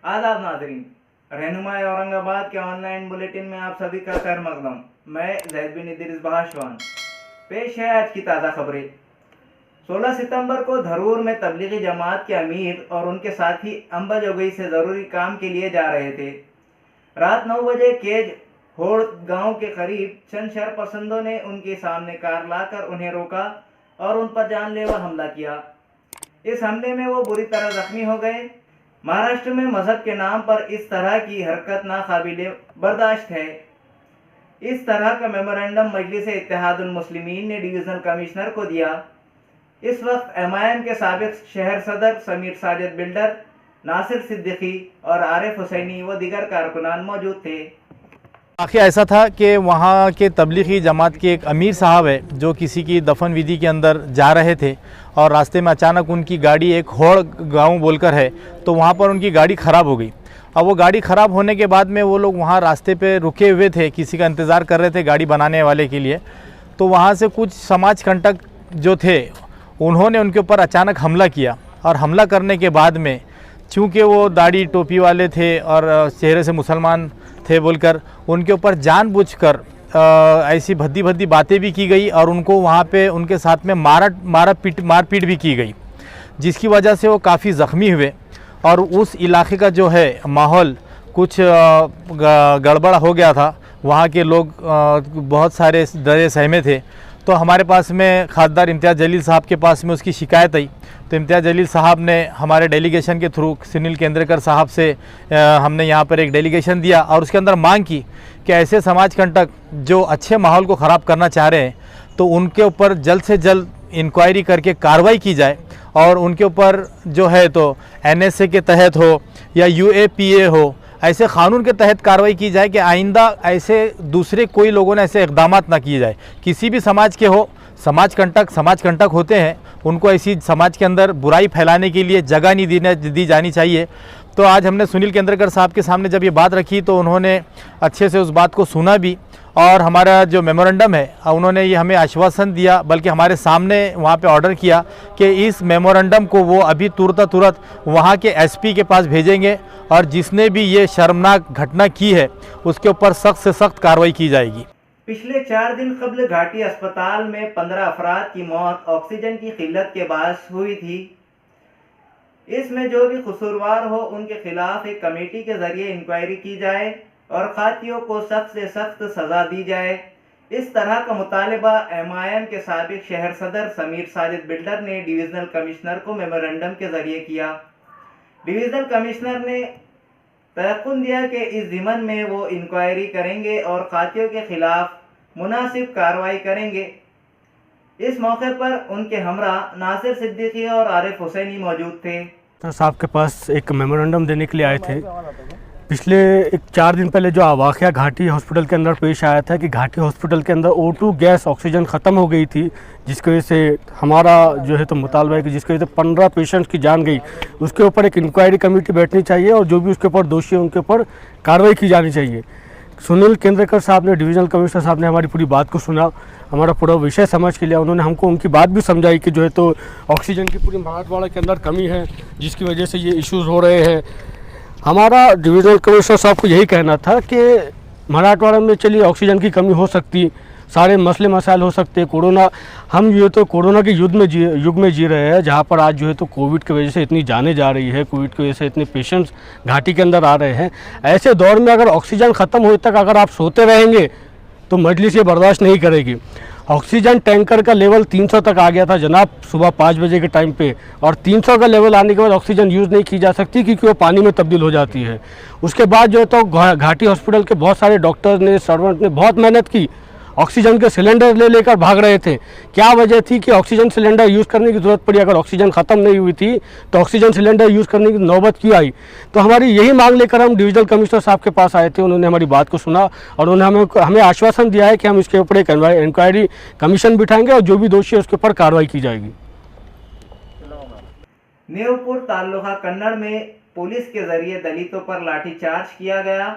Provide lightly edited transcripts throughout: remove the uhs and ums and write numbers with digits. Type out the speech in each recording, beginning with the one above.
आदाब नाजरीन, रहनुमाई औरंगाबाद के ऑनलाइन बुलेटिन में आप सभी का खैर मकदम। मैं जैद बिन इदरीस बहाशवान। पेश है आज की ताज़ा खबरें। 16 सितंबर को धरूर में तबलीगी जमात के अमीर और उनके साथी अंबाजोगई से ज़रूरी काम के लिए जा रहे थे। रात 9 बजे केज होड़ गांव के करीब चंद शरपसंदों ने उनके सामने कार लाकर उन्हें रोका और उन पर जानलेवा हमला किया। इस हमले में वो बुरी तरह जख्मी हो गए। महाराष्ट्र में मजहब के नाम पर इस तरह की हरकत नाकाबिले बर्दाश्त है। इस तरह का मेमोरेंडम मजलिस इत्तेहादुल मुस्लिमीन ने डिवीजनल कमिश्नर को दिया। इस वक्त एमआईएम के साबिक शहर सदर समीर साजिद बिल्डर, नासिर सिद्दीकी और आरिफ हुसैनी व दीगर कारकुनान मौजूद थे। वाक़या ऐसा था कि वहाँ के तबलीगी जमात के एक अमीर साहब है जो किसी की दफन विधि के अंदर जा रहे थे और रास्ते में अचानक उनकी गाड़ी एक होड़ गांव बोलकर है तो वहाँ पर उनकी गाड़ी ख़राब हो गई। अब वो गाड़ी ख़राब होने के बाद में वो लोग वहाँ रास्ते पे रुके हुए थे, किसी का इंतज़ार कर रहे थे गाड़ी बनाने वाले के लिए। तो वहाँ से कुछ समाज कंटक जो थे उन्होंने उनके ऊपर अचानक हमला किया और हमला करने के बाद में चूँकि वो दाढ़ी टोपी वाले थे और चेहरे से मुसलमान थे बोलकर उनके ऊपर जानबूझकर ऐसी भद्दी भद्दी बातें भी की गई और उनको वहाँ पे उनके साथ में मारपीट भी की गई, जिसकी वजह से वो काफ़ी ज़ख्मी हुए और उस इलाके का जो है माहौल कुछ गड़बड़ हो गया था। वहाँ के लोग बहुत सारे डरे सहमे थे। तो हमारे पास में खासदार इम्तियाज़ जलील साहब के पास में उसकी शिकायत आई तो इम्तियाज़ जलील साहब ने हमारे डेलीगेशन के थ्रू सुनील केंद्रेकर साहब से हमने यहाँ पर एक डेलीगेशन दिया और उसके अंदर मांग की कि ऐसे समाज कंटक जो अच्छे माहौल को ख़राब करना चाह रहे हैं तो उनके ऊपर जल्द से जल्द इंक्वायरी करके कार्रवाई की जाए और उनके ऊपर जो है तो एनएसए के तहत हो या यूएपीए हो, ऐसे क़ानून के तहत कार्रवाई की जाए कि आइंदा ऐसे दूसरे कोई लोगों ने ऐसे इक़दाम ना किए जाए। किसी भी समाज के हो, समाज कंटक होते हैं, उनको ऐसी समाज के अंदर बुराई फैलाने के लिए जगह नहीं दी जानी चाहिए। तो आज हमने सुनील केंद्रेकर साहब के सामने जब ये बात रखी तो उन्होंने अच्छे से उस बात को सुना भी और हमारा जो मेमोरेंडम है उन्होंने ये हमें आश्वासन दिया, बल्कि हमारे सामने वहाँ पे ऑर्डर किया कि इस मेमोरेंडम को वो अभी तुरंत वहाँ के एसपी के पास भेजेंगे और जिसने भी ये शर्मनाक घटना की है उसके ऊपर सख्त से सख्त कार्रवाई की जाएगी। पिछले 4 दिन कबल घाटी अस्पताल में 15 अफराद की मौत ऑक्सीजन की किल्लत के बायस हुई थी। इसमें जो भी कसूरवार हो उनके खिलाफ एक कमेटी के जरिए इंक्वायरी की जाए और खातियों को सख्त से सख्त सज़ा दी जाए। इस तरह का मुतालबा एमआईएम के साबिक शहर सदर समीर साजिद बिल्डर ने डिवीज़नल कमिश्नर को मेमोरेंडम के ज़रिए किया। डिवीज़नल कमिश्नर ने तयक़ुन दिया कि इस ज़िमन में वो इंक्वायरी करेंगे और खातियों के खिलाफ मुनासिब कार्रवाई करेंगे। इस मौके पर उनके हमरा नासिर सिद्दीकी और आरिफ हुसैनी मौजूद थे। साहब के पास एक मेमोरेंडम देने के लिए आए थे। पिछले 4 दिन पहले जो वाक़या घाटी हॉस्पिटल के अंदर पेश आया था कि घाटी हॉस्पिटल के अंदर O2 गैस ऑक्सीजन ख़त्म हो गई थी, जिसकी वजह से हमारा जो है तो मुतालबा है कि जिसकी वजह से 15 पेशेंट्स की जान गई, उसके ऊपर एक इंक्वायरी कमेटी बैठनी चाहिए और जो भी उसके ऊपर दोषी है उनके ऊपर कार्रवाई की जानी चाहिए। सुनील केंद्रेकर साहब ने, डिवीज़नल कमिश्नर साहब ने हमारी पूरी बात को सुना, हमारा पूरा विषय समझ के लिया। उन्होंने हमको उनकी बात भी समझाई कि जो है तो ऑक्सीजन की पूरी मराठवाड़ा के अंदर कमी है जिसकी वजह से ये इश्यूज़ हो रहे हैं। हमारा डिवीज़नल कमिश्नर साहब को यही कहना था कि मराठवाड़ा में चलिए ऑक्सीजन की कमी हो सकती, सारे मसले मसाइल हो सकते, कोरोना, हम जो है तो कोरोना के युग में जी रहे हैं जहाँ पर आज जो है तो कोविड की वजह से इतनी जाने जा रही है, कोविड की वजह से इतने पेशेंट्स घाटी के अंदर आ रहे हैं। ऐसे दौर में अगर ऑक्सीजन ख़त्म होने तक अगर आप सोते रहेंगे तो मजलिस ये बर्दाश्त नहीं करेगी। ऑक्सीजन टैंकर का लेवल 300 तक आ गया था जनाब सुबह 5 बजे के टाइम पे, और 300 का लेवल आने के बाद ऑक्सीजन यूज़ नहीं की जा सकती क्योंकि वो पानी में तब्दील हो जाती है। उसके बाद जो है तो घाटी हॉस्पिटल के बहुत सारे डॉक्टर्स ने, सर्वेंट ने बहुत मेहनत की, ऑक्सीजन के सिलेंडर लेकर भाग रहे थे। क्या वजह थी कि ऑक्सीजन सिलेंडर यूज़ करने की ज़रूरत पड़ी? अगर ऑक्सीजन ख़त्म नहीं हुई थी तो ऑक्सीजन सिलेंडर यूज़ करने की नौबत क्यों आई? तो हमारी यही मांग लेकर हम डिवीज़नल कमिश्नर साहब के पास आए थे। उन्होंने हमारी बात को सुना और उन्होंने हमें आश्वासन दिया है कि हम इसके ऊपर एक इंक्वायरी कमीशन बिठाएंगे और जो भी दोषी है उसके ऊपर कार्रवाई की जाएगी। नेवपुर तालुका कन्नड़ में पुलिस के जरिए दलितों पर लाठीचार्ज किया गया,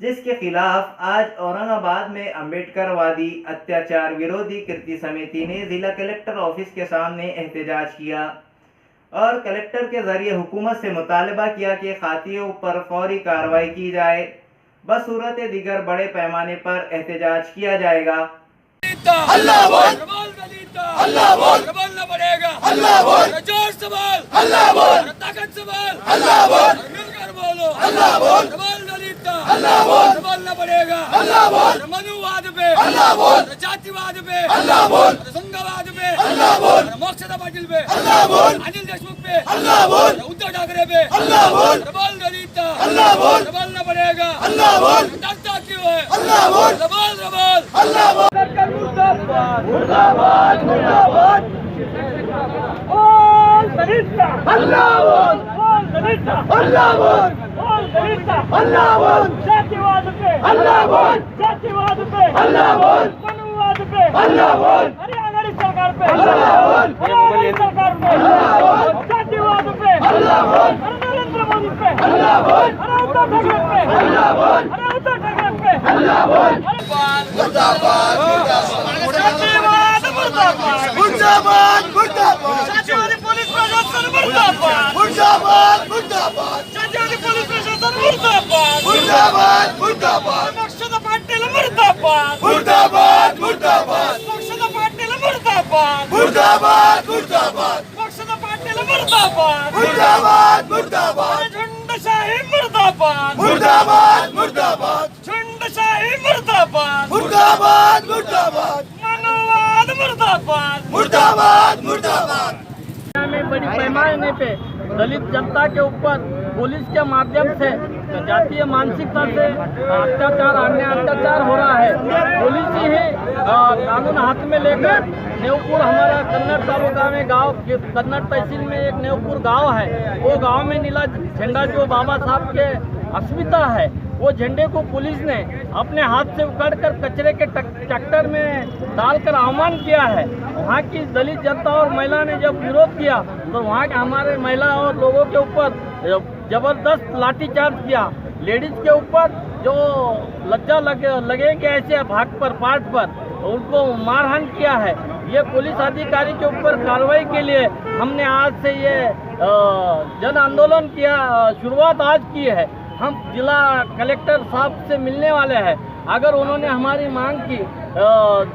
जिसके खिलाफ आज औरंगाबाद में अम्बेडकरवादी अत्याचार विरोधी कृति समिति ने जिला कलेक्टर ऑफिस के सामने एहतजाज किया। और कलेक्टर के जरिए हुकूमत से मुतालबा किया कि खातियों पर फौरी कार्रवाई की जाए। बसूरत दीगर बड़े पैमाने पर एहतजाज किया जाएगा। अल्लाह बोल अल्लाह बोल बोलना पड़ेगा अल्लाह बोल जोर से बोल अल्लाह बोल ताकत से बोल अल्लाह बोल मिलकर बोलो अल्लाह बोल बोल दलित अल्लाह बोल बोलना पड़ेगा अल्लाह बोल मनुवाद पे अल्लाह बोल जातिवाद पे अल्लाह बोल संघवाद पे अल्लाह बोल मोक्षदा पाटील पे अल्लाह बोल अनिल देशमुख पे अल्लाह बोल उद्धव ठाकरे पे अल्लाह बोल बोल दलित अल्लाह बोल बोलना पड़ेगा अल्लाह बोल डरता क्यों है अल्लाह बोल बोल अल्लाह बोल मुर्दाबाद मुर्दाबाद बोल दलित अल्लाह बोल दलित अल्लाह बोल दलित अल्लाह बोल जातिवाद पे अल्लाह बोल जातिवाद पे अल्लाह बोल मनुवाद पे अल्लाह बोल हरियाणा सरकार पे अल्लाह बोल हरियाणा सरकार पे अल्लाह बोल जातिवाद पे अल्लाह बोल नरेंद्र मोदी पे अल्लाह बोल उद्धव ठाकरे पे अल्लाह बोल उद्धव ठाकरे पे अल्लाह बोल मुर्दाबाद मुर्दाबाद मुर्दाबाद मुर्दाबाद जातिवादी पुलिस प्रशासन मुर्दाबाद मुर्दाबाद मुर्दाबाद जातिवादी पुलिस प्रशासन मुर्दाबाद मुर्दाबाद मुर्दाबाद मोक्षदा पाटील मुर्दाबाद मुर्दाबाद मुर्दाबाद मोक्षदा पाटील मुर्दाबाद मुर्दाबाद मुर्दाबाद मोक्षदा पाटील मुर्दाबाद मुर्दाबाद मुर्दाबाद झुंडशाही मुर्दाबाद मुर्दाबाद मुर्दाबाद झुंडशाही मुर्दाबाद मुर्दाबाद मुर्दाबाद मनुवाद मुर्दाबाद मुर्दाबाद मुर्दाबाद में बड़ी पैमाने पे दलित जनता के ऊपर पुलिस के माध्यम से जातीय मानसिकता से अत्याचार अन्य अत्याचार हो रहा है। पुलिस ही कानून हाथ में लेकर नेवपुर हमारा कन्नड़ तालुका में गांव कन्नड़ तहसील में एक नेवपुर गांव है, वो गांव में नीला झंडा जो बाबा साहब के अस्मिता है, वो झंडे को पुलिस ने अपने हाथ से उखाड़कर कचरे के ट्रैक्टर में डालकर अवमान किया है। वहाँ की दलित जनता और महिला ने जब विरोध किया तो वहाँ के हमारे महिला और लोगों के ऊपर जबरदस्त लाठीचार्ज किया। लेडीज के ऊपर जो लज्जा लगे कि ऐसे भाग पर पार्ट पर उनको मारहान किया है। ये पुलिस अधिकारी के ऊपर कार्रवाई के लिए हमने आज से ये जन आंदोलन किया, शुरुआत आज की है। हम जिला कलेक्टर साहब से मिलने वाले हैं। अगर उन्होंने हमारी मांग की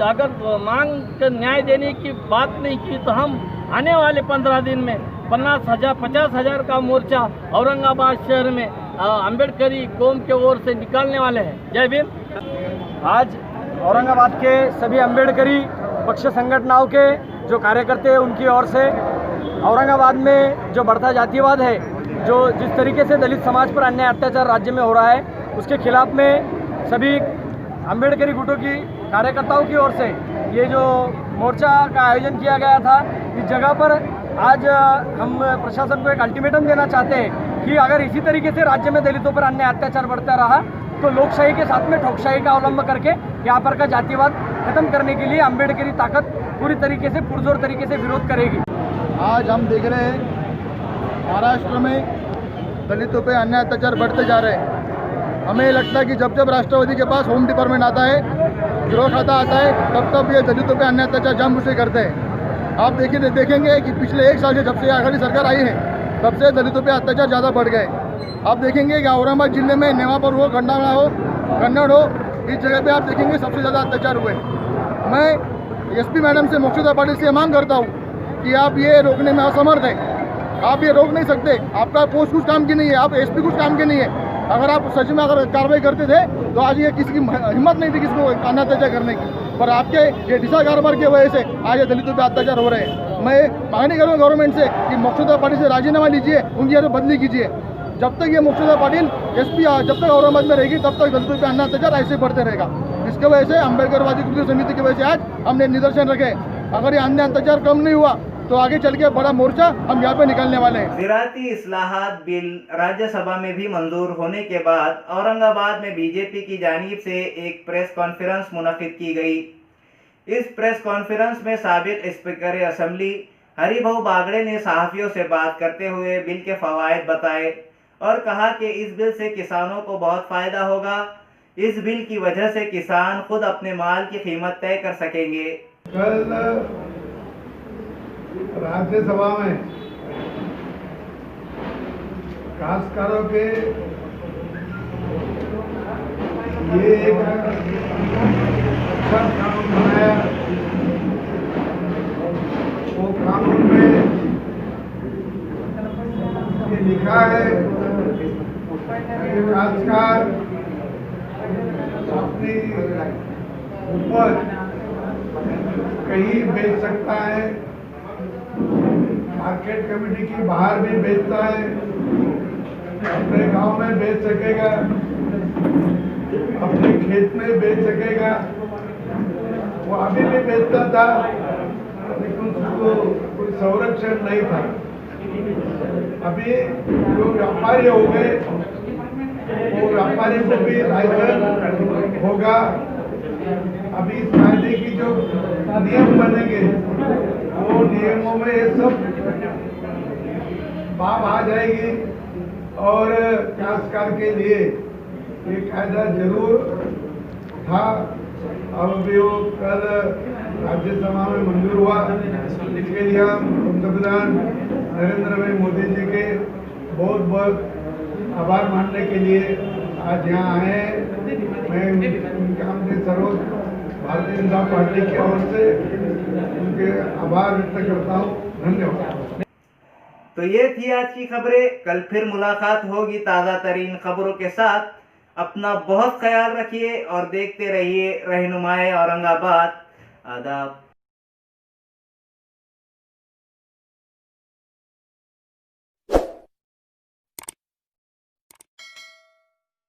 अगर मांग का न्याय देने की बात नहीं की तो हम आने वाले 15 दिन में 50,000 का मोर्चा औरंगाबाद शहर में अम्बेडकरी कौम के ओर से निकालने वाले हैं। जय भीम। आज औरंगाबाद के सभी अम्बेडकरी पक्ष संगठनों के जो कार्यकर्ते हैं उनकी ओर से औरंगाबाद में जो बढ़ता जातिवाद है, जो जिस तरीके से दलित समाज पर अन्याय अत्याचार राज्य में हो रहा है, उसके खिलाफ में सभी अम्बेडकरी गुटों की कार्यकर्ताओं की ओर से ये जो मोर्चा का आयोजन किया गया था, इस जगह पर आज हम प्रशासन को एक अल्टीमेटम देना चाहते हैं कि अगर इसी तरीके से राज्य में दलितों पर अन्याय अत्याचार बढ़ता रहा तो लोकशाही के साथ में ठोकशाही का अवलंब करके यहाँ पर का जातिवाद खत्म करने के लिए अम्बेडकरी ताकत पूरी तरीके से पुरजोर तरीके से विरोध करेगी। आज हम देख रहे हैं महाराष्ट्र में दलितों पे अन्याय अत्याचार बढ़ते जा रहे हैं। हमें लगता है कि जब जब राष्ट्रवादी के पास होम डिपार्टमेंट आता है, गृह खाता आता है, तब तब ये दलितों पे अन्याय अत्याचार जानबूझ से करते हैं। आप देखेंगे कि पिछले 1 साल से जब से आघाड़ी सरकार आई है तब से दलितों पे अत्याचार ज़्यादा बढ़ गए। आप देखेंगे कि औरंगाबाद जिले में नेवापुर हो, खंडावड़ा हो, कन्नड़ हो, इस जगह पे आप देखेंगे सबसे ज़्यादा अत्याचार हुए। मैं एसपी मैडम से मोक्षदा पाटिल से मांग करता हूँ कि आप ये रोकने में असमर्थ हैं। आप ये रोक नहीं सकते, आपका पोस्ट कुछ काम की नहीं है, आप एसपी कुछ काम की नहीं है। अगर आप सच में अगर कार्रवाई करते थे तो आज ये किसी की हिम्मत नहीं थी किसको अत्याचार करने की, पर आपके ये दिशा कारोबार की वजह से आज ये दलितों पे अत्याचार हो रहे हैं। मैं मांगनी करूँगा गवर्नमेंट से कि मोक्षदा पाटिल से राजीनामा लीजिए, उनकी यहाँ बदली कीजिए। जब तक ये मोक्षदा पाटिल एसपी जब तक औरंगाबाद में रहेगी तब तक दलितों पे अन्याय अत्याचार ऐसे बढ़ते रहेगा। इसके वजह से अम्बेडकरवादी कृषि समिति की वजह से आज हमने निदर्शन रखे। अगर ये अन्याय अत्याचार कम नहीं हुआ तो आगे चल के बड़ा मोर्चा हम यहाँ पे निकालने वाले हैं। ज़राअती इस्लाहात बिल राज्यसभा में भी मंजूर होने के बाद औरंगाबाद में बीजेपी की जानिब से एक प्रेस कॉन्फ्रेंस मुनक़िद की गई। इस प्रेस कॉन्फ्रेंस में साबिक़ स्पीकर असेंबली हरिभाऊ बागड़े ने सहाफ़ियों से बात करते हुए बिल के फ़वाइद बताए और कहा कि इस बिल से किसानों को बहुत फ़ायदा होगा। इस बिल की वजह से किसान खुद अपने माल की कीमत तय कर सकेंगे। कल राज्यसभा में काश्तकारों के ये एक अच्छा कानून बनाया। वो कानून में ये लिखा है कि काश्तकार अपनी उपज कहीं बेच सकता है, मार्केट कमेटी की बाहर भी बेचता है, अपने गांव में बेच सकेगा, अपने खेत में बेच सकेगा। वो अभी भी बेचता था, लेकिन उसको कोई संरक्षण नहीं था। अभी जो व्यापारी हो गए, वो व्यापारी को भी लाइसेंस होगा। अभी इस कायदे की जो नियम बनेंगे, वो नियमों में ये सब बात आ जाएगी और काश्तकार के लिए ये कायदा जरूर था। अब भी वो कल राज्यसभा में मंजूर हुआ। इसके लिए हम पंतप्रधान नरेंद्र भाई मोदी जी के बहुत बहुत आभार मानने के लिए आज यहाँ आए हैं। मैं उनके हमने सर्व भारतीय जनता पार्टी की ओर से उनके आभार व्यक्त करता हूँ। धन्यवाद। तो ये थी आज की खबरें। कल फिर मुलाकात होगी ताज़ा तरीन खबरों के साथ। अपना बहुत ख्याल रखिए और देखते रहिए रहनुमाए औरंगाबाद। आदाब।